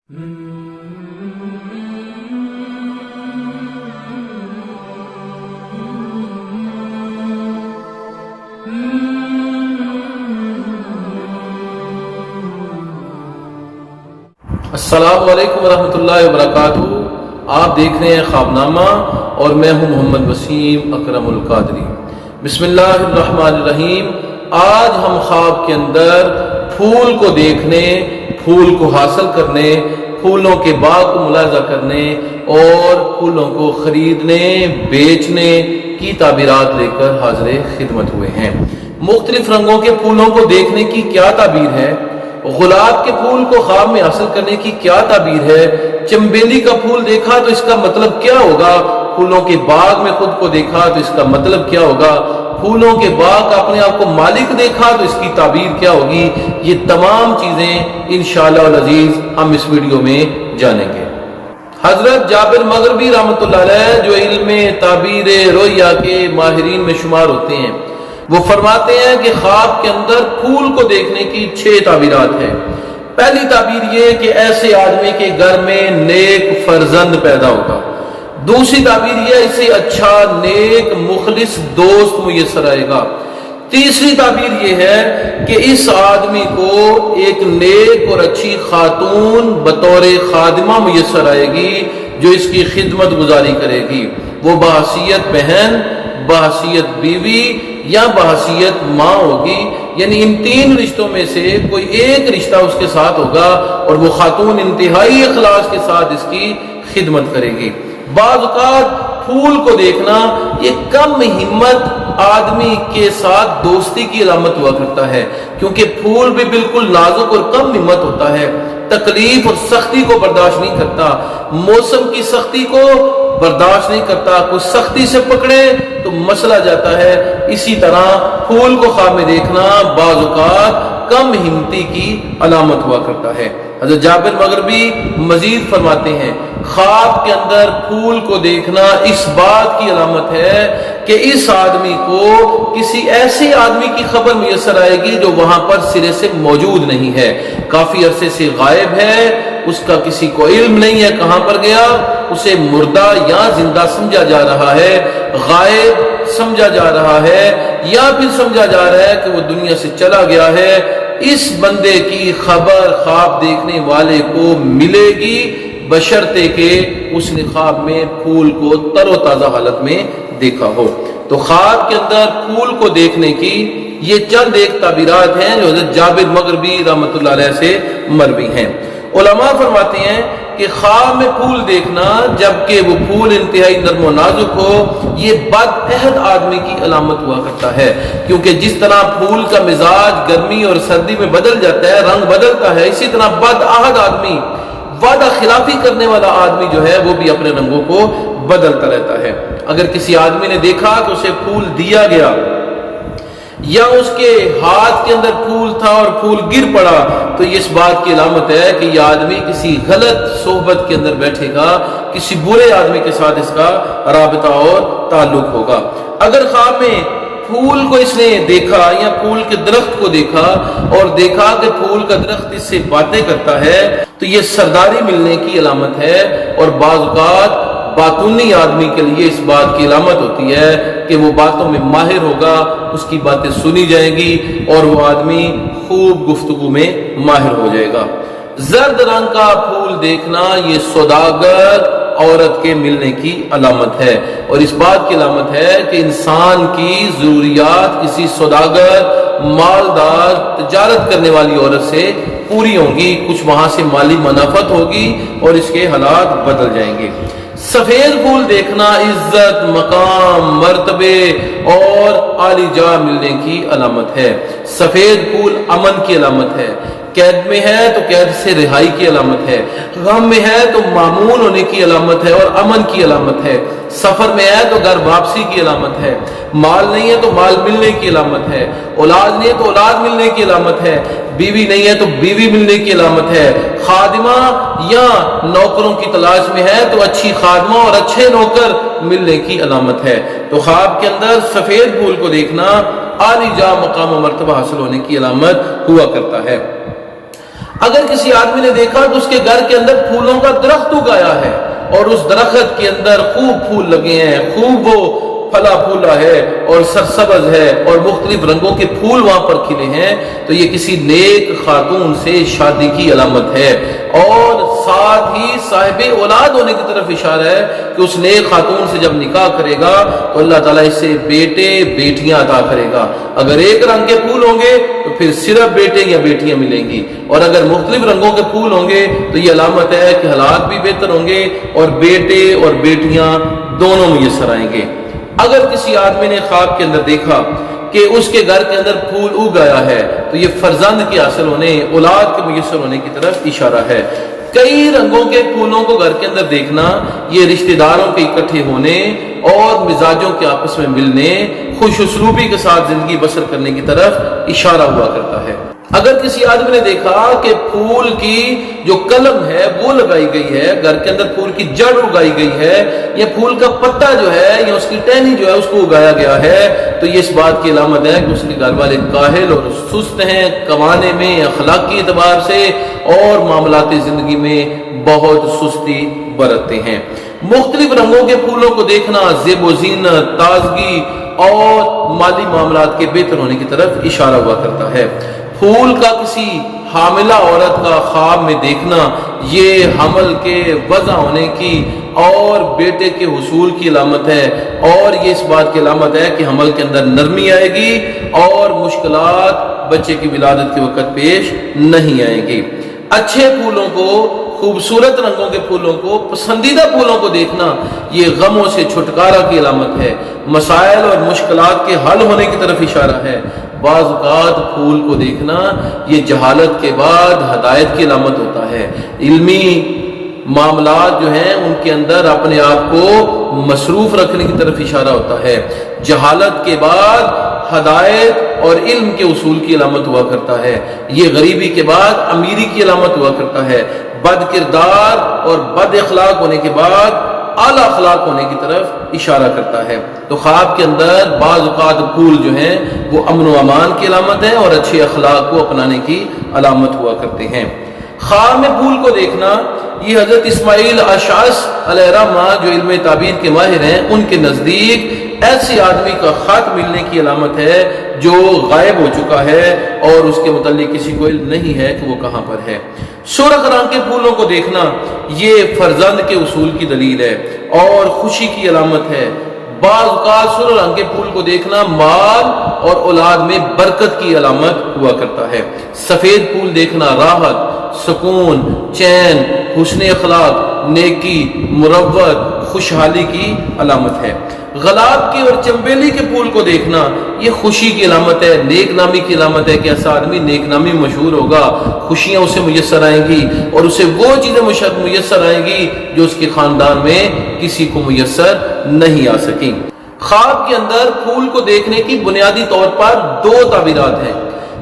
السلام علیکم ورحمۃ اللہ وبرکاتہ۔ آپ دیکھ رہے ہیں خوابنامہ اور میں ہوں محمد وسیم اکرم القادری۔ بسم اللہ الرحمن الرحیم۔ آج ہم خواب کے اندر پھول کو دیکھنے، پھول کو حاصل کرنے، پھولوں کے باغ کو ملاحظہ کرنے اور پھولوں کو خریدنے بیچنے کی تعبیرات لے کر حاضر خدمت ہوئے ہیں۔ مختلف رنگوں کے پھولوں کو دیکھنے کی کیا تعبیر ہے؟ گلاب کے پھول کو خواب میں حاصل کرنے کی کیا تعبیر ہے؟ چنبیلی کا پھول دیکھا تو اس کا مطلب کیا ہوگا؟ پھولوں کے باغ میں خود کو دیکھا تو اس کا مطلب کیا ہوگا؟ پھولوں کے باغ کا اپنے آپ کو مالک دیکھا تو اس کی تعبیر کیا ہوگی؟ یہ تمام چیزیں انشاءاللہ العزیز ہم اس ویڈیو میں جانیں گے۔ حضرت جابر مغربی رحمۃ اللہ علیہ جو علم تعبیر رؤیا کے ماہرین میں شمار ہوتے ہیں، وہ فرماتے ہیں کہ خواب کے اندر پھول کو دیکھنے کی 6 تعبیرات ہیں۔ پہلی تعبیر یہ کہ ایسے آدمی کے گھر میں نیک فرزند پیدا ہوگا۔ دوسری تعبیر یہ اسے اچھا نیک مخلص دوست میسر آئے گا۔ تیسری تعبیر یہ ہے کہ اس آدمی کو ایک نیک اور اچھی خاتون بطور خادمہ میسر آئے گی جو اس کی خدمت گزاری کرے گی۔ وہ بحیثیت بہن، بحیثیت بیوی یا بحیثیت ماں ہوگی، یعنی ان 3 رشتوں میں سے کوئی ایک رشتہ اس کے ساتھ ہوگا اور وہ خاتون انتہائی اخلاص کے ساتھ اس کی خدمت کرے گی۔ بعض اوقات پھول کو دیکھنا یہ کم ہمت آدمی کے ساتھ دوستی کی علامت ہوا کرتا ہے، کیونکہ پھول بھی بالکل نازک اور کم ہمت ہوتا ہے، تکلیف اور سختی کو برداشت نہیں کرتا، موسم کی سختی کو برداشت نہیں کرتا، کوئی سختی سے پکڑے تو مسئلہ جاتا ہے۔ اسی طرح پھول کو خواب میں دیکھنا بعض اوقات کم ہمتی کی علامت ہوا کرتا ہے۔ حضرت جابر مغربی مزید فرماتے ہیں خواب کے اندر پھول کو دیکھنا اس بات کی علامت ہے کہ اس آدمی کو کسی ایسے آدمی کی خبر میسر آئے گی جو وہاں پر سرے سے موجود نہیں ہے، کافی عرصے سے غائب ہے، اس کا کسی کو علم نہیں ہے کہاں پر گیا، اسے مردہ یا زندہ سمجھا جا رہا ہے، غائب سمجھا جا رہا ہے، یا پھر سمجھا جا رہا ہے کہ وہ دنیا سے چلا گیا ہے۔ اس بندے کی خبر خواب دیکھنے والے کو ملے گی بشرطے کہ اس نے خواب میں پھول کو تر و تازہ حالت میں دیکھا ہو۔ تو خواب کے اندر پھول کو دیکھنے کی یہ چند ایک تعبیرات ہیں جو حضرت جابر مغربی رحمۃ اللہ علیہ سے مروی ہیں۔ علماء فرماتے ہیں کہ خواب میں پھول دیکھنا جبکہ وہ پھول انتہائی نرم و نازک ہو، یہ بد عہد آدمی کی علامت ہوا کرتا ہے، کیونکہ جس طرح پھول کا مزاج گرمی اور سردی میں بدل جاتا ہے، رنگ بدلتا ہے، اسی طرح بد عہد آدمی، وعدہ خلافی کرنے والا آدمی جو ہے وہ بھی اپنے رنگوں کو بدلتا رہتا ہے۔ اگر کسی آدمی نے دیکھا کہ اسے پھول دیا گیا یا اس کے ہاتھ کے اندر پھول تھا اور پھول گر پڑا تو یہ اس بات کی علامت ہے کہ یہ آدمی کسی غلط صحبت کے اندر بیٹھے گا، کسی برے آدمی کے ساتھ اس کا رابطہ اور تعلق ہوگا۔ اگر خواب میں پھول کو اس نے دیکھا یا پھول کے درخت کو دیکھا اور دیکھا کہ پھول کا درخت اس سے باتیں کرتا ہے تو یہ سرداری ملنے کی علامت ہے، اور بعض اوقات باطنی آدمی کے لیے اس بات کی علامت ہوتی ہے کہ وہ باتوں میں ماہر ہوگا، اس کی باتیں سنی جائیں گی اور وہ آدمی خوب گفتگو میں ماہر ہو جائے گا۔ زرد رنگ کا پھول دیکھنا یہ سوداگر عورت کے ملنے کی علامت ہے، اور اس بات کی علامت ہے کہ انسان کی ضروریات کسی سوداگر مالدار تجارت کرنے والی عورت سے پوری ہوں گی، کچھ وہاں سے مالی منافعت ہوگی اور اس کے حالات بدل جائیں گے۔ سفید پھول دیکھنا عزت، مقام، مرتبے اور عالی جا ملنے کی علامت ہے۔ سفید پھول امن کی علامت ہے، قید میں ہے تو قید سے رہائی کی علامت ہے، غم میں ہے تو معمول ہونے کی علامت ہے اور امن کی علامت ہے، سفر میں ہے تو گھر واپسی کی علامت ہے، مال نہیں ہے تو مال ملنے کی علامت ہے، اولاد نہیں ہے تو اولاد ملنے کی علامت ہے، بیوی نہیں ہے تو بیوی ملنے کی علامت ہے، خادمہ یا نوکروں کی تلاش میں ہے تو اچھی خادمہ اور اچھے نوکر ملنے کی علامت ہے۔ تو خواب کے اندر سفید پھول کو دیکھنا عالی جا مقام و مرتبہ حاصل ہونے کی علامت ہوا کرتا ہے۔ اگر کسی آدمی نے دیکھا کہ اس کے گھر کے اندر پھولوں کا درخت اگایا ہے اور اس درخت کے اندر خوب پھول لگے ہیں، خوب وہ پھلا پھولا ہے اور سرسبز ہے اور مختلف رنگوں کے پھول وہاں پر کھلے ہیں، تو یہ کسی نیک خاتون سے شادی کی علامت ہے، اور ساتھ ہی صاحب اولاد ہونے کی طرف اشارہ ہے کہ اس نیک خاتون سے جب نکاح کرے گا تو اللہ تعالیٰ اس سے بیٹے بیٹیاں عطا کرے گا۔ اگر ایک رنگ کے پھول ہوں گے تو پھر صرف بیٹے یا بیٹیاں ملیں گی، اور اگر مختلف رنگوں کے پھول ہوں گے تو یہ علامت ہے کہ حالات بھی بہتر ہوں گے اور بیٹے اور بیٹیاں دونوں میسر آئیں گے۔ اگر کسی آدمی نے خواب کے اندر دیکھا کہ اس کے گھر کے اندر پھول اگ گیا ہے تو یہ فرزند کے حاصل ہونے، اولاد کے میسر ہونے کی طرف اشارہ ہے۔ کئی رنگوں کے پھولوں کو گھر کے اندر دیکھنا یہ رشتہ داروں کے اکٹھے ہونے اور مزاجوں کے آپس میں ملنے، خوش اسلوبی کے ساتھ زندگی بسر کرنے کی طرف اشارہ ہوا کرتا ہے۔ اگر کسی آدمی نے دیکھا کہ پھول کی جو کلم ہے وہ لگائی گئی ہے، گھر کے اندر پھول کی جڑ اگائی گئی ہے، یا پھول کا پتا جو ہے یا اس کی ٹہنی جو ہے اس کو اگایا گیا ہے، تو یہ اس بات کی علامت ہے کہ اس کے گھر والے کاہل اور سست ہیں، کمانے میں، اخلاقی اعتبار سے اور معاملاتی زندگی میں بہت سستی برتتے ہیں۔ مختلف رنگوں کے پھولوں کو دیکھنا زیب و زینت، تازگی اور مالی معاملات کے بہتر ہونے کی طرف اشارہ ہوا کرتا ہے۔ پھول کا کسی حاملہ عورت کا خواب میں دیکھنا یہ حمل کے وضع ہونے کی اور بیٹے کے حصول کی علامت ہے، اور یہ اس بات کی علامت ہے کہ حمل کے اندر نرمی آئے گی اور مشکلات بچے کی ولادت کے وقت پیش نہیں آئیں گی۔ اچھے پھولوں کو، خوبصورت رنگوں کے پھولوں کو، پسندیدہ پھولوں کو دیکھنا یہ غموں سے چھٹکارا کی علامت ہے، مسائل اور مشکلات کے حل ہونے کی طرف اشارہ ہے۔ بعض اوقات پھول کو دیکھنا یہ جہالت کے بعد ہدایت کی علامت ہوتا ہے، علمی معاملات جو ہیں ان کے اندر اپنے آپ کو مصروف رکھنے کی طرف اشارہ ہوتا ہے۔ جہالت کے بعد ہدایت اور علم کے اصول کی علامت ہوا کرتا ہے۔ یہ غریبی کے بعد امیری کی علامت ہوا کرتا ہے۔ بد کردار اور بد اخلاق ہونے کے بعد اعلیٰ اخلاق ہونے کی طرف اشارہ کرتا ہے۔ تو خواب کے اندر بعض اوقات پھول جو ہیں وہ امن و امان کی علامت ہے اور اچھے اخلاق کو اپنانے کی علامت ہوا کرتے ہیں۔ خواب میں پھول کو دیکھنا یہ حضرت اسماعیل اشعث علیہ الرحمہ جو علم تعبیر کے ماہر ہیں ان کے نزدیک ایسے آدمی کا خط ملنے کی علامت ہے جو غائب ہو چکا ہے اور اس کے متعلق کسی کو علم نہیں ہے کہ وہ کہاں پر ہے۔ سرخ رنگ کے پھولوں کو دیکھنا یہ فرزند کے اصول کی دلیل ہے اور خوشی کی علامت ہے۔ بعض اوقات سرخ رنگ کے پھول کو دیکھنا مال اور اولاد میں برکت کی علامت ہوا کرتا ہے۔ سفید پھول دیکھنا راحت، سکون، چین، حسن اخلاق، نیکی، مروت، خوشحالی کی علامت ہے۔ گلاب کے اور چنبیلی کے پھول کو دیکھنا یہ خوشی کی علامت ہے، نیک نامی کی علامت ہے کہ ایسا آدمی نیک نامی مشہور ہوگا، خوشیاں اسے میسر آئیں گی اور اسے وہ چیزیں میسر آئیں گی جو اس کے خاندان میں کسی کو میسر نہیں آ سکیں۔ خواب کے اندر پھول کو دیکھنے کی بنیادی طور پر دو تعبیرات ہیں۔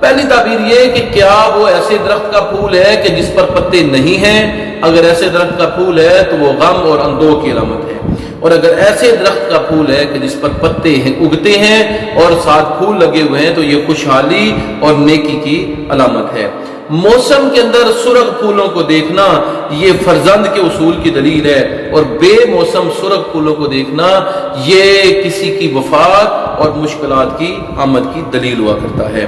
پہلی تعبیر یہ کہ کیا وہ ایسے درخت کا پھول ہے کہ جس پر پتے نہیں ہیں؟ اگر ایسے درخت کا پھول ہے تو وہ غم اور اندوہ کی علامت ہے، اور اگر ایسے درخت کا پھول ہے کہ جس پر پتے ہیں، اگتے ہیں اور ساتھ پھول لگے ہوئے ہیں تو یہ خوشحالی اور نیکی کی علامت ہے۔ موسم کے اندر سرخ پھولوں کو دیکھنا یہ فرزند کے اصول کی دلیل ہے، اور بے موسم سرخ پھولوں کو دیکھنا یہ کسی کی وفات اور مشکلات کی آمد کی دلیل ہوا کرتا ہے۔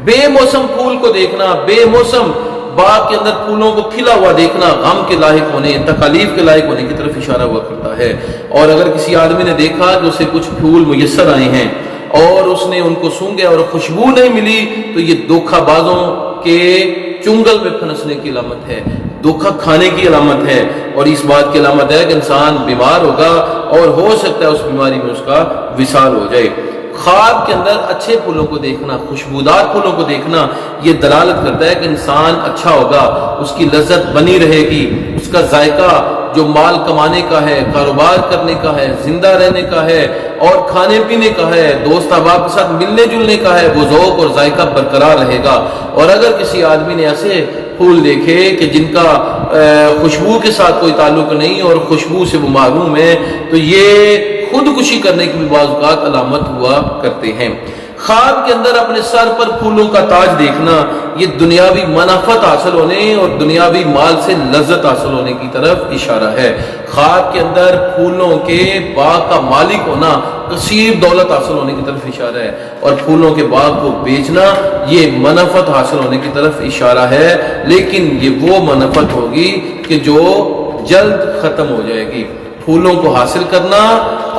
بے موسم پھول کو دیکھنا، بے موسم باغ کے اندر پھولوں کو کھلا ہوا دیکھنا غم کے لاحق ہونے، تکالیف کے لاحق ہونے کی طرف اشارہ ہوا کرتا ہے۔ اور اگر کسی آدمی نے دیکھا کہ اسے کچھ پھول میسر آئے ہیں اور اس نے ان کو سونگے اور خوشبو نہیں ملی تو یہ دھوکہ بازوں کے چنگل میں پھنسنے کی علامت ہے، دھوکہ کھانے کی علامت ہے، اور اس بات کی علامت ہے کہ انسان بیمار ہوگا اور ہو سکتا ہے اس بیماری میں اس کا وصال ہو جائے۔ خواب کے اندر اچھے پھولوں کو دیکھنا، خوشبودار پھولوں کو دیکھنا یہ دلالت کرتا ہے کہ انسان اچھا ہوگا، اس کی لذت بنی رہے گی، اس کا ذائقہ جو مال کمانے کا ہے، کاروبار کرنے کا ہے، زندہ رہنے کا ہے اور کھانے پینے کا ہے، دوست احباب کے ساتھ ملنے جلنے کا ہے، وہ ذوق اور ذائقہ برقرار رہے گا۔ اور اگر کسی آدمی نے ایسے پھول دیکھے کہ جن کا خوشبو کے ساتھ کوئی تعلق نہیں اور خوشبو سے وہ معلوم ہے تو یہ خودکشی کرنے کی بھی بعض اوقات علامت ہوا کرتے ہیں۔ خواب کے اندر اپنے سر پر پھولوں کا تاج دیکھنا یہ دنیاوی منافعت حاصل ہونے اور دنیاوی مال سے لذت حاصل ہونے کی طرف اشارہ ہے۔ خواب کے اندر پھولوں کے باغ کا مالک ہونا کثیر دولت حاصل ہونے کی طرف اشارہ ہے، اور پھولوں کے باغ کو بیچنا یہ منافعت حاصل ہونے کی طرف اشارہ ہے، لیکن یہ وہ منافعت ہوگی کہ جو جلد ختم ہو جائے گی۔ پھولوں کو حاصل کرنا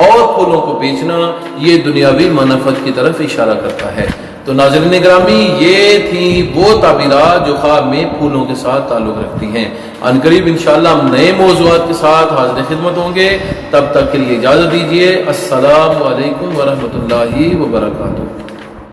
اور پھولوں کو بیچنا یہ دنیاوی منافعت کی طرف اشارہ کرتا ہے۔ تو ناظرین گرامی، یہ تھی وہ تعبیرات جو خواب میں پھولوں کے ساتھ تعلق رکھتی ہیں۔ ان قریب انشاءاللہ ہم نئے موضوعات کے ساتھ حاضر خدمت ہوں گے، تب تک کے لیے اجازت دیجیے۔ السلام علیکم ورحمۃ اللہ وبرکاتہ۔